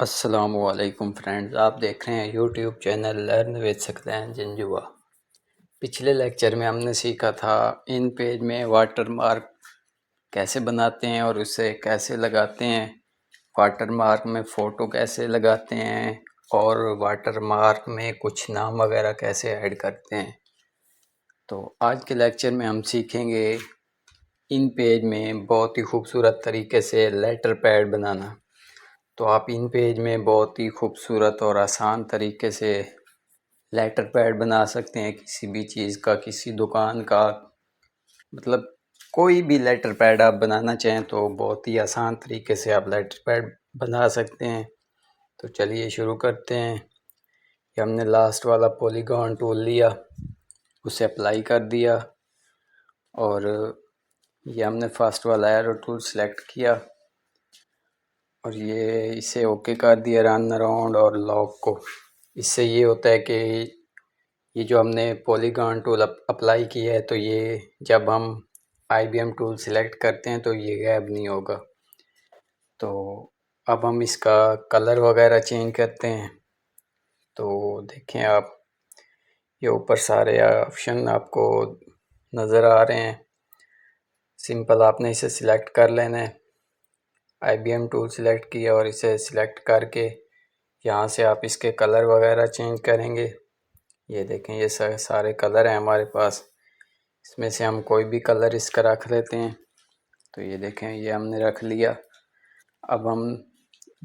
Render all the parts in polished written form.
अस्सलामुअलैकुम फ्रेंड्स, आप देख रहे हैं YouTube channel learn with Saqlain Janjua. पिछले लेक्चर में हमने सीखा था इन पेज में वाटर मार्क कैसे बनाते हैं और उसे कैसे लगाते हैं, वाटर मार्क में फ़ोटो कैसे लगाते हैं और वाटर मार्क में कुछ नाम वगैरह कैसे ऐड करते हैं। तो आज के लेक्चर में हम सीखेंगे इन पेज में बहुत ही खूबसूरत तरीके से लेटर पैड बनाना। तो आप इन पेज में बहुत ही खूबसूरत और आसान तरीके से लेटर पैड बना सकते हैं, किसी भी चीज़ का, किसी दुकान का, मतलब कोई भी लेटर पैड आप बनाना चाहें तो बहुत ही आसान तरीके से आप लेटर पैड बना सकते हैं। तो चलिए शुरू करते हैं। ये हमने लास्ट वाला पॉलीगॉन टूल लिया, उसे अप्लाई कर दिया और ये हमने फर्स्ट वाला एरो टूल सेलेक्ट किया और ये इसे ओके कर दिया, रन अराउंड और लॉक को। इससे ये होता है कि ये जो हमने पॉलीगॉन टूल अप्लाई किया है तो ये जब हम IBM टूल सिलेक्ट करते हैं तो ये गैब नहीं होगा। तो अब हम इसका कलर वगैरह चेंज करते हैं। तो देखें आप, ये ऊपर सारे ऑप्शन आपको नज़र आ रहे हैं। सिंपल आपने इसे सिलेक्ट कर लेना है। IBM टूल सिलेक्ट किया और इसे सिलेक्ट करके यहाँ से आप इसके कलर वगैरह चेंज करेंगे। ये देखें, ये सारे कलर हैं हमारे पास, इसमें से हम कोई भी कलर इसका रख लेते हैं। तो ये देखें, ये हमने रख लिया। अब हम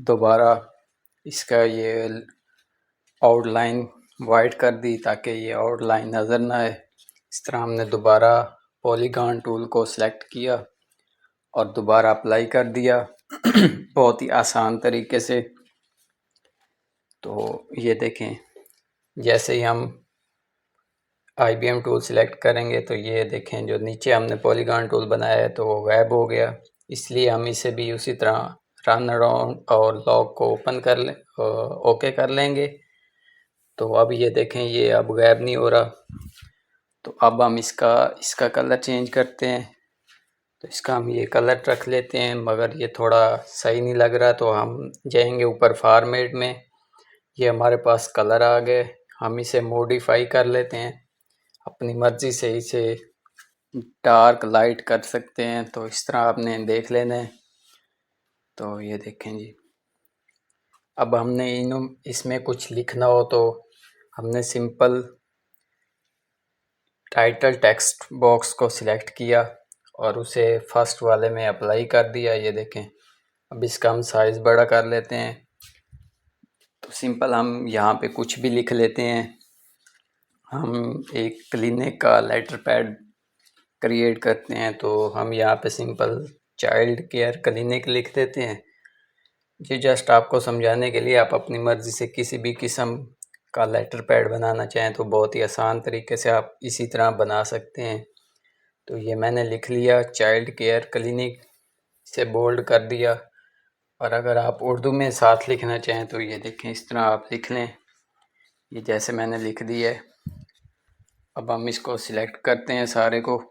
दोबारा इसका ये आउटलाइन वाइट कर दी ताकि ये आउटलाइन नज़र ना आए। इस तरह हमने दोबारा पॉलीगॉन टूल को सिलेक्ट किया और दोबारा अप्लाई कर दिया बहुत ही आसान तरीके से। तो ये देखें, जैसे ही हम IBM टूल सिलेक्ट करेंगे तो ये देखें, जो नीचे हमने पॉलीगॉन टूल बनाया है तो वो गायब हो गया। इसलिए हम इसे भी उसी तरह रन अराउंड और लॉक को ओपन कर लें, ओके कर लेंगे। तो अब ये देखें, ये अब गायब नहीं हो रहा। तो अब हम इसका कलर चेंज करते हैं। तो इसका हम ये कलर रख लेते हैं, मगर ये थोड़ा सही नहीं लग रहा तो हम जाएंगे ऊपर फॉर्मेट में। ये हमारे पास कलर आ गए, हम इसे मॉडिफाई कर लेते हैं, अपनी मर्ज़ी से इसे डार्क लाइट कर सकते हैं। तो इस तरह आपने देख लेना है। तो ये देखें जी, अब हमने इसमें कुछ लिखना हो तो हमने सिंपल टाइटल टेक्स्ट बॉक्स को सिलेक्ट किया और उसे फर्स्ट वाले में अप्लाई कर दिया। ये देखें, अब इसका हम साइज़ बड़ा कर लेते हैं। तो सिंपल हम यहाँ पे कुछ भी लिख लेते हैं। हम एक क्लिनिक का लेटर पैड क्रिएट करते हैं तो हम यहाँ पे सिंपल चाइल्ड केयर क्लिनिक लिख देते हैं। ये जस्ट आपको समझाने के लिए, आप अपनी मर्ज़ी से किसी भी किस्म का लेटर पैड बनाना चाहें तो बहुत ही आसान तरीके से आप इसी तरह बना सकते हैं। तो ये मैंने लिख लिया, चाइल्ड केयर क्लिनिक, इसे बोल्ड कर दिया। और अगर आप उर्दू में साथ लिखना चाहें तो ये देखें, इस तरह आप लिख लें, ये जैसे मैंने लिख दिया है। अब हम इसको सिलेक्ट करते हैं सारे को,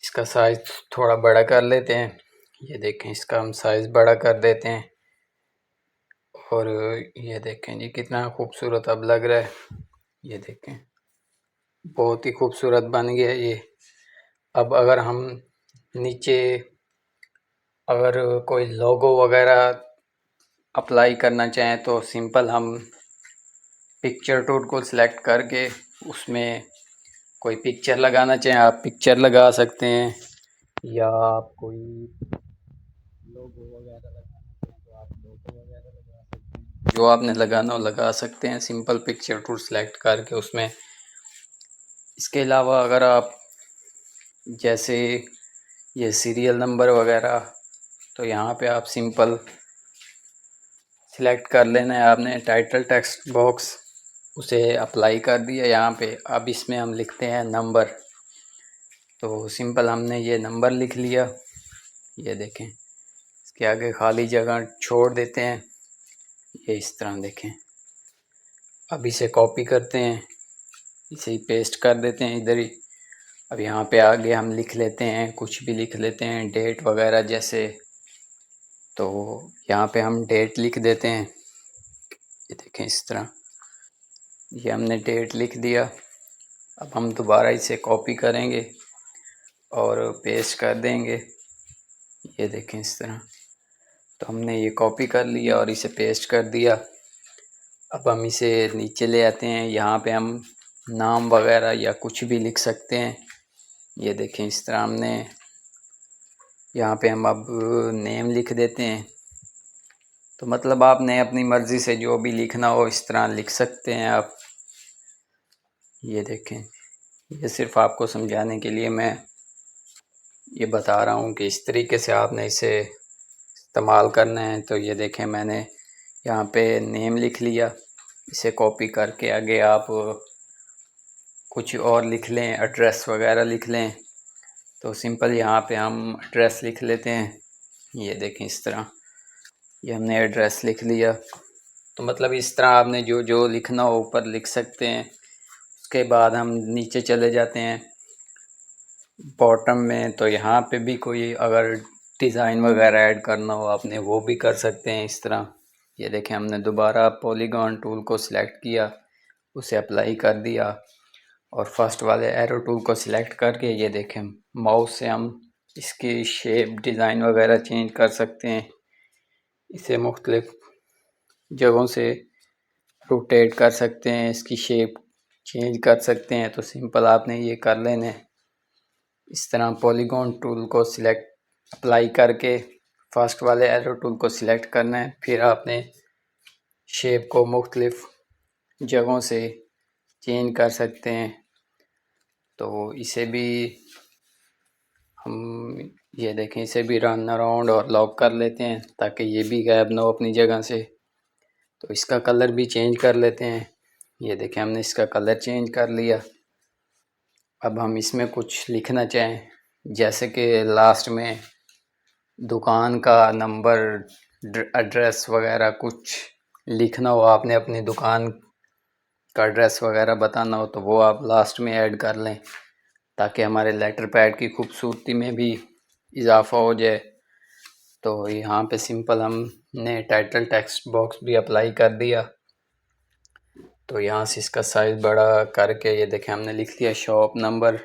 इसका साइज़ थोड़ा बड़ा कर लेते हैं। ये देखें, इसका हम साइज़ बड़ा कर देते हैं और ये देखें जी, कितना खूबसूरत अब लग रहा है। ये देखें, बहुत ही खूबसूरत बन गया ये। अब अगर हम नीचे अगर कोई लोगो वगैरह अप्लाई करना चाहें तो सिंपल हम पिक्चर टूल को सिलेक्ट करके उसमें कोई पिक्चर लगाना चाहें आप पिक्चर लगा सकते हैं, या आप कोई लोगो वगैरह लगाना चाहें तो आप लोगो वगैरह लगा सकते हैं। जो आपने लगाना हो लगा सकते हैं, सिंपल पिक्चर टूल सेलेक्ट करके उसमें। इसके अलावा अगर आप जैसे ये सीरियल नंबर वगैरह, तो यहाँ पे आप सिंपल सिलेक्ट कर लेना है आपने टाइटल टेक्स्ट बॉक्स, उसे अप्लाई कर दिया यहाँ पे। अब इसमें हम लिखते हैं नंबर। तो सिंपल हमने ये नंबर लिख लिया। ये देखें, इसके आगे खाली जगह छोड़ देते हैं, ये इस तरह देखें। अब इसे कॉपी करते हैं, इसे ही पेस्ट कर देते हैं इधर ही। अब यहाँ पे आगे हम लिख लेते हैं, कुछ भी लिख लेते हैं, डेट वगैरह, जैसे तो यहाँ पे हम डेट लिख देते हैं। ये देखें इस तरह, ये हमने डेट लिख दिया। अब हम दोबारा इसे कॉपी करेंगे और पेस्ट कर देंगे। ये देखें इस तरह, तो हमने ये कॉपी कर लिया और इसे पेस्ट कर दिया। अब हम इसे नीचे ले आते हैं। यहाँ पे हम नाम वगैरह या कुछ भी लिख सकते हैं। ये देखें इस तरह हमने यहाँ पे हम अब नेम लिख देते हैं। तो मतलब आपने अपनी मर्ज़ी से जो भी लिखना हो इस तरह लिख सकते हैं आप। ये देखें, ये सिर्फ आपको समझाने के लिए मैं ये बता रहा हूँ कि इस तरीके से आपने इसे इस्तेमाल करना है। तो ये देखें, मैंने यहाँ पे नेम लिख लिया। इसे कॉपी करके आगे आप कुछ और लिख लें, एड्रेस वगैरह लिख लें। तो सिंपल यहाँ पे हम एड्रेस लिख लेते हैं। ये देखें इस तरह, ये हमने एड्रेस लिख लिया। तो मतलब इस तरह आपने जो जो लिखना हो ऊपर लिख सकते हैं। उसके बाद हम नीचे चले जाते हैं बॉटम में। तो यहाँ पे भी कोई अगर डिज़ाइन वगैरह ऐड करना हो आपने, वो भी कर सकते हैं इस तरह। ये देखें, हमने दोबारा पॉलीगॉन टूल को सिलेक्ट किया, उसे अप्लाई कर दिया और फर्स्ट वाले एरो टूल को सिलेक्ट करके ये देखें माउस से हम इसकी शेप डिज़ाइन वगैरह चेंज कर सकते हैं। इसे मुख्तलिफ जगहों से रोटेट कर सकते हैं, इसकी शेप चेंज कर सकते हैं। तो सिंपल आपने ये कर लेना है। इस तरह पॉलीगॉन टूल को सिलेक्ट अप्लाई करके फर्स्ट वाले एरो टूल को सिलेक्ट करना है। फिर आपने शेप को मुख्तलिफ जगहों से चेंज कर सकते हैं। तो इसे भी हम ये देखें, इसे भी रन अराउंड और लॉक कर लेते हैं ताकि ये भी गायब ना हो अपनी जगह से। तो इसका कलर भी चेंज कर लेते हैं। ये देखें, हमने इसका कलर चेंज कर लिया। अब हम इसमें कुछ लिखना चाहें, जैसे कि लास्ट में दुकान का नंबर, एड्रेस वगैरह कुछ लिखना हो, आपने अपनी दुकान का एड्रेस वगैरह बताना हो, तो वो आप लास्ट में ऐड कर लें ताकि हमारे लेटर पैड की खूबसूरती में भी इजाफा हो जाए। तो यहाँ पे सिंपल हमने टाइटल टेक्स्ट बॉक्स भी अप्लाई कर दिया। तो यहाँ से इसका साइज़ बड़ा करके ये देखें हमने लिख दिया शॉप नंबर।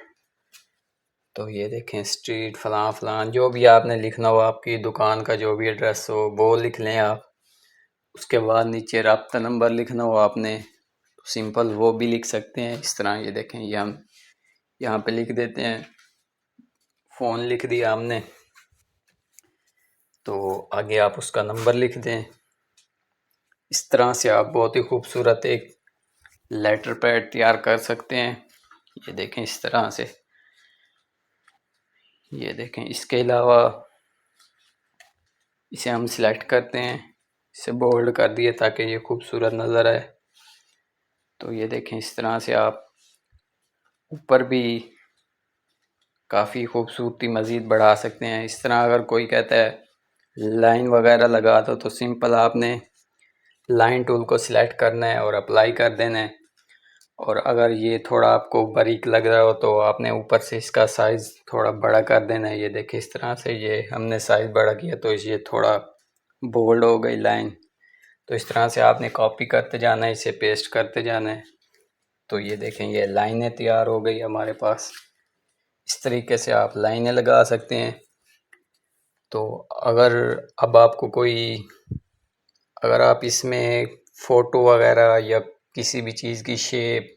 तो ये देखें स्ट्रीट फलां फलां, जो भी आपने लिखना हो, आपकी दुकान का जो भी एड्रेस हो वो लिख लें आप। उसके बाद नीचे रब्ता नंबर लिखना हो आपने, तो सिंपल वो भी लिख सकते हैं इस तरह। ये देखें, ये हम यहाँ पे लिख देते हैं, फ़ोन लिख दिया हमने। तो आगे आप उसका नंबर लिख दें। इस तरह से आप बहुत ही खूबसूरत एक लेटर पैड तैयार कर सकते हैं। ये देखें इस तरह से। ये देखें, इसके अलावा इसे हम सिलेक्ट करते हैं, इसे बोल्ड कर दिए ताकि ये खूबसूरत नज़र आए। तो ये देखें इस तरह से आप ऊपर भी काफ़ी खूबसूरती मज़ीद बढ़ा सकते हैं। इस तरह अगर कोई कहता है लाइन वगैरह लगा दो, तो सिंपल आपने लाइन टूल को सिलेक्ट करना है और अप्लाई कर देना है। और अगर ये थोड़ा आपको बारीक लग रहा हो तो आपने ऊपर से इसका साइज़ थोड़ा बड़ा कर देना है। ये देखिए इस तरह से, ये हमने साइज़ बड़ा किया तो ये थोड़ा बोल्ड हो गई लाइन। तो इस तरह से आपने कॉपी करते जाना है, इसे पेस्ट करते जाना है। तो ये देखें, ये लाइनें तैयार हो गई हमारे पास। इस तरीके से आप लाइनें लगा सकते हैं। तो अगर अब आपको कोई, अगर आप इसमें फ़ोटो वगैरह या किसी भी चीज़ की शेप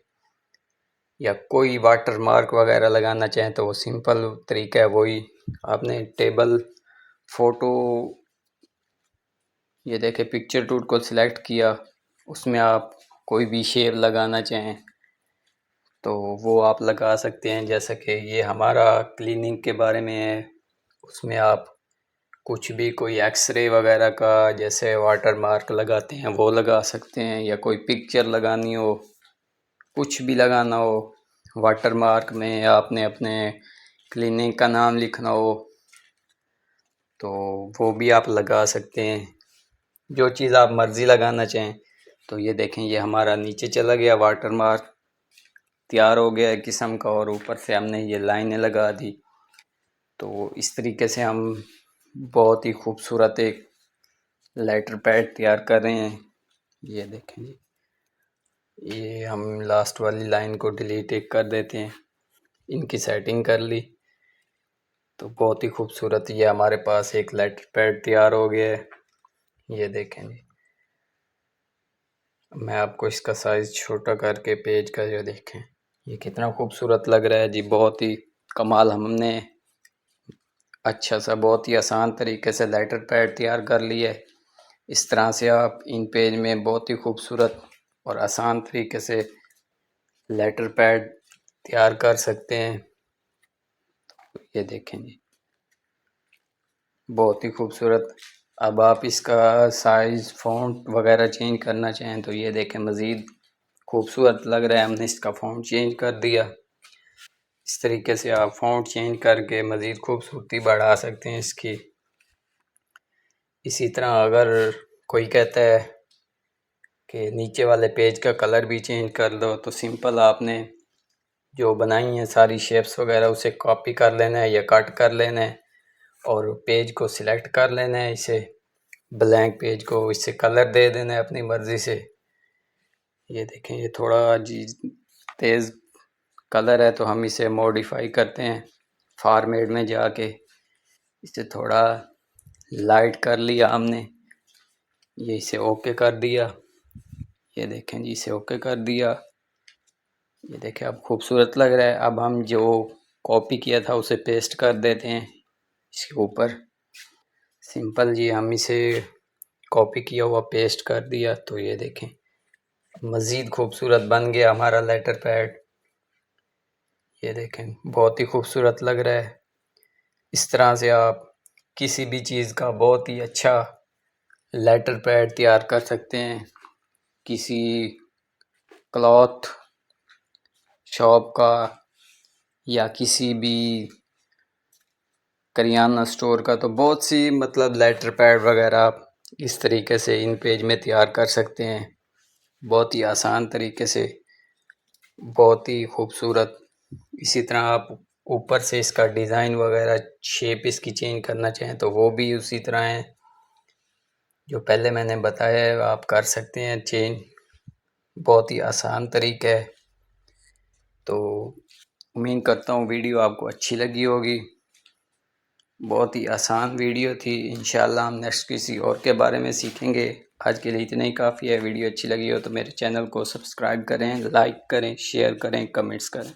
या कोई वाटर मार्क वगैरह लगाना चाहें तो वो सिंपल तरीका है वही। आपने टेबल फ़ोटो, ये देखें पिक्चर टूल को सिलेक्ट किया, उसमें आप कोई भी शेप लगाना चाहें तो वो आप लगा सकते हैं। जैसा कि ये हमारा क्लीनिंग के बारे में है, उसमें आप कुछ भी, कोई एक्सरे वगैरह का जैसे वाटर मार्क लगाते हैं वो लगा सकते हैं, या कोई पिक्चर लगानी हो, कुछ भी लगाना हो वाटर मार्क में, या आपने अपने क्लिनिक का नाम लिखना हो तो वो भी आप लगा सकते हैं, जो चीज़ आप मर्ज़ी लगाना चाहें। तो ये देखें, ये हमारा नीचे चला गया वाटर मार्क तैयार हो गया एक किस्म का, और ऊपर से हमने ये लाइनें लगा दी। तो इस तरीके से हम बहुत ही खूबसूरत एक लेटर पैड तैयार कर रहे हैं। ये देखें जी, ये हम लास्ट वाली लाइन को डिलीट एक कर देते हैं। इनकी सेटिंग कर ली तो बहुत ही खूबसूरत ये हमारे पास एक लेटर पैड तैयार हो गया है। ये देखें जी, मैं आपको इसका साइज़ छोटा करके पेज का जो देखें, ये कितना खूबसूरत लग रहा है जी। बहुत ही कमाल, हमने अच्छा सा बहुत ही आसान तरीके से लेटर पैड तैयार कर लिया है। इस तरह से आप इन पेज में बहुत ही खूबसूरत और आसान तरीके से लेटर पैड तैयार कर सकते हैं। ये देखें जी, बहुत ही खूबसूरत। अब आप इसका साइज़ फ़ॉन्ट वगैरह चेंज करना चाहें तो ये देखें, मज़ीद खूबसूरत लग रहा है। हमने इसका फ़ॉन्ट चेंज कर दिया। इस तरीके से आप फ़ॉन्ट चेंज करके मज़ीद खूबसूरती बढ़ा सकते हैं इसकी। इसी तरह अगर कोई कहता है कि नीचे वाले पेज का कलर भी चेंज कर दो, तो सिंपल आपने जो बनाई हैं सारी शेप्स वगैरह उसे कॉपी कर लेना है या कट कर लेना है और पेज को सिलेक्ट कर लेना है, इसे ब्लैंक पेज को इससे कलर दे देना है अपनी मर्ज़ी से। ये देखें, ये थोड़ा जी तेज़ कलर है तो हम इसे मॉडिफाई करते हैं फॉर्मेट में जाके, इसे थोड़ा लाइट कर लिया हमने। ये इसे ओके कर दिया। ये देखें जी, इसे ओके कर दिया। ये देखें अब खूबसूरत लग रहा है। अब हम जो कॉपी किया था उसे पेस्ट कर देते हैं इसके ऊपर। सिंपल जी, हम इसे कॉपी किया हुआ पेस्ट कर दिया तो ये देखें मज़ीद खूबसूरत बन गया हमारा लेटर पैड। ये देखें बहुत ही खूबसूरत लग रहा है। इस तरह से आप किसी भी चीज़ का बहुत ही अच्छा लेटर पैड तैयार कर सकते हैं। किसी क्लॉथ शॉप का या किसी भी करियाना स्टोर का, तो बहुत सी मतलब लेटर पैड वगैरह आप इस तरीके से इन पेज में तैयार कर सकते हैं। बहुत ही आसान तरीके से, बहुत ही खूबसूरत। इसी तरह आप ऊपर से इसका डिज़ाइन वगैरह शेप इसकी चेंज करना चाहें तो वो भी उसी तरह है जो पहले मैंने बताया है, आप कर सकते हैं चेंज। बहुत ही आसान तरीका है। तो उम्मीद करता हूँ वीडियो आपको अच्छी लगी होगी। बहुत ही आसान वीडियो थी। इंशाल्लाह हम नेक्स्ट किसी और के बारे में सीखेंगे। आज के लिए इतना ही काफ़ी है। वीडियो अच्छी लगी हो तो मेरे चैनल को सब्सक्राइब करें, लाइक करें, शेयर करें, कमेंट्स करें।